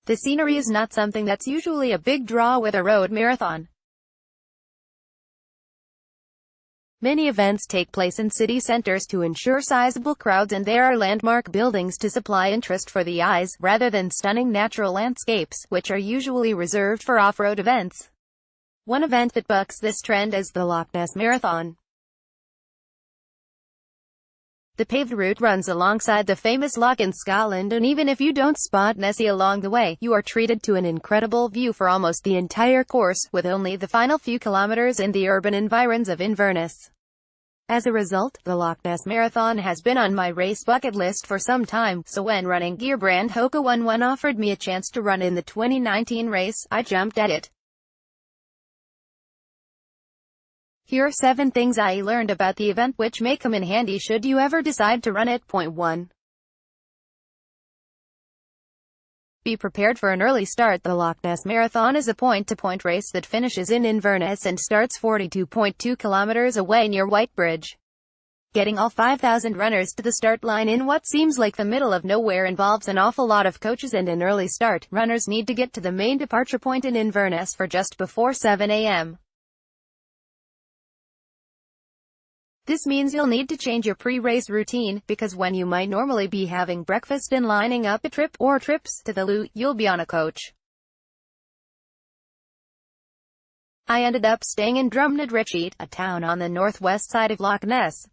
The scenery is not something that's usually a big draw with a road marathon. Many events take place in city centers to ensure sizable crowds, and there are landmark buildings to supply interest for the eyes, rather than stunning natural landscapes, which are usually reserved for off-road events. One event that bucks this trend is the Loch Ness Marathon. The paved route runs alongside the famous loch in Scotland, and even if you don't spot Nessie along the way, you are treated to an incredible view for almost the entire course, with only the final few kilometers in the urban environs of Inverness. As a result, the Loch Ness Marathon has been on my race bucket list for some time, so when running gear brand Hoka 11 offered me a chance to run in the 2019 race, I jumped at it. Here are 7 things I learned about the event which may come in handy should you ever decide to run it. Point 1. Be prepared for an early start. The Loch Ness Marathon is a point-to-point race that finishes in Inverness and starts 42.2 kilometers away near Whitebridge. Getting all 5,000 runners to the start line in what seems like the middle of nowhere involves an awful lot of coaches and an early start. Runners need to get to the main departure point in Inverness for just before 7 a.m. This means you'll need to change your pre-race routine, because when you might normally be having breakfast and lining up a trip, or trips, to the loo, you'll be on a coach. I ended up staying in Drumnadritcheat, a town on the northwest side of Loch Ness.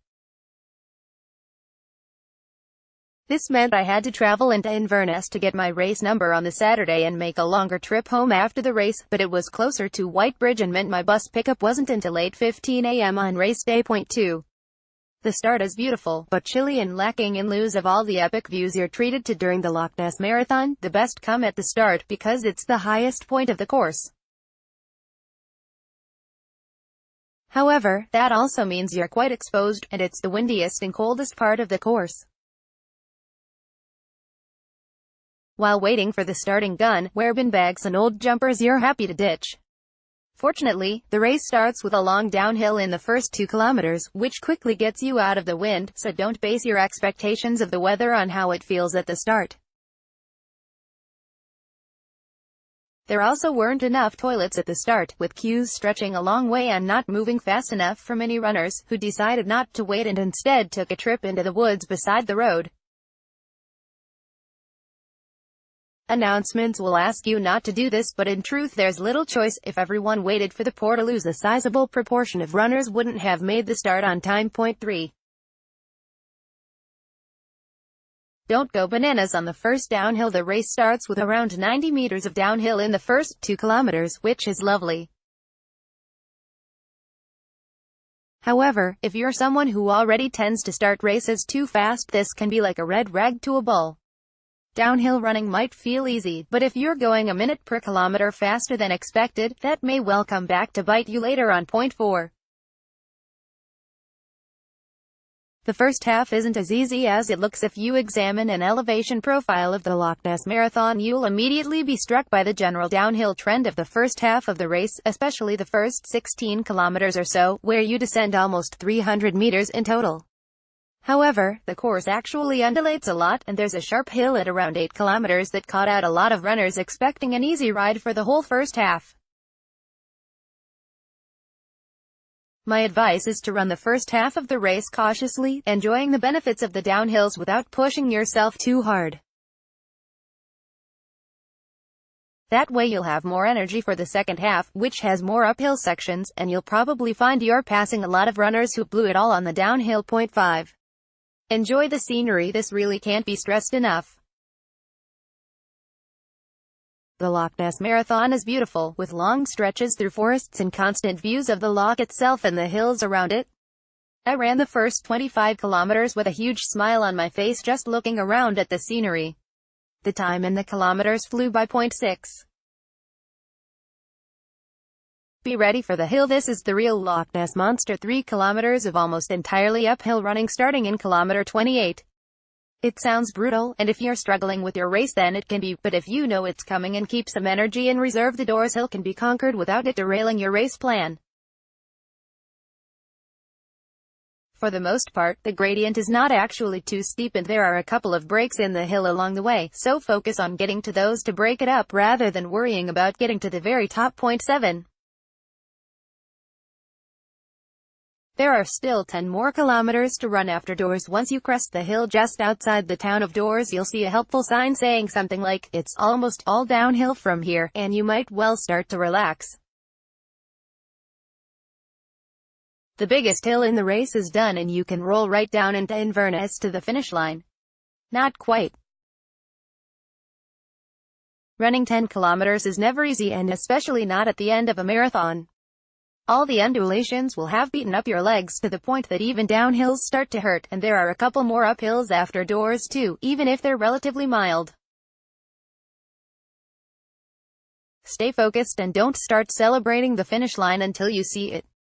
This meant I had to travel into Inverness to get my race number on the Saturday and make a longer trip home after the race, but it was closer to Whitebridge and meant my bus pickup wasn't until 8:15 a.m. on race day. Point 2. The start is beautiful, but chilly and lacking in lieu of all the epic views you're treated to during the Loch Ness Marathon. The best come at the start, because it's the highest point of the course. However, that also means you're quite exposed, and it's the windiest and coldest part of the course. While waiting for the starting gun, wear bin bags and old jumpers you're happy to ditch. Fortunately, the race starts with a long downhill in the first 2 kilometers, which quickly gets you out of the wind, so don't base your expectations of the weather on how it feels at the start. There also weren't enough toilets at the start, with queues stretching a long way and not moving fast enough for many runners, who decided not to wait and instead took a trip into the woods beside the road. Announcements will ask you not to do this, but in truth there's little choice. If everyone waited for the Portaloos, a sizable proportion of runners wouldn't have made the start on time. Point 3. Don't go bananas on the first downhill. The race starts with around 90 meters of downhill in the first 2 kilometers, which is lovely. However, if you're someone who already tends to start races too fast, this can be like a red rag to a bull. Downhill running might feel easy, but if you're going a minute per kilometer faster than expected, that may well come back to bite you later on. Point 4. The first half isn't as easy as it looks. If you examine an elevation profile of the Loch Ness Marathon, you'll immediately be struck by the general downhill trend of the first half of the race, especially the first 16 kilometers or so, where you descend almost 300 meters in total. However, the course actually undulates a lot, and there's a sharp hill at around 8 kilometers that caught out a lot of runners expecting an easy ride for the whole first half. My advice is to run the first half of the race cautiously, enjoying the benefits of the downhills without pushing yourself too hard. That way you'll have more energy for the second half, which has more uphill sections, and you'll probably find you're passing a lot of runners who blew it all on the downhill. Point 5. Enjoy the scenery. This really can't be stressed enough. The Loch Ness Marathon is beautiful, with long stretches through forests and constant views of the loch itself and the hills around it. I ran the first 25 kilometers with a huge smile on my face just looking around at the scenery. The time and the kilometers flew by. Point 6. Be ready for the hill. This is the real Loch Ness monster. 3 kilometers of almost entirely uphill running starting in kilometer 28. It sounds brutal, and if you're struggling with your race then it can be, but if you know it's coming and keep some energy in reserve, the Doors Hill can be conquered without it derailing your race plan. For the most part, the gradient is not actually too steep and there are a couple of breaks in the hill along the way, so focus on getting to those to break it up rather than worrying about getting to the very top. Point 7. There are still 10 more kilometers to run after Doors. Once you crest the hill just outside the town of Doors, you'll see a helpful sign saying something like, "It's almost all downhill from here," and you might well start to relax. The biggest hill in the race is done and you can roll right down into Inverness to the finish line. Not quite. Running 10 kilometers is never easy, and especially not at the end of a marathon. All the undulations will have beaten up your legs to the point that even downhills start to hurt, and there are a couple more uphills after Doors too, even if they're relatively mild. Stay focused and don't start celebrating the finish line until you see it.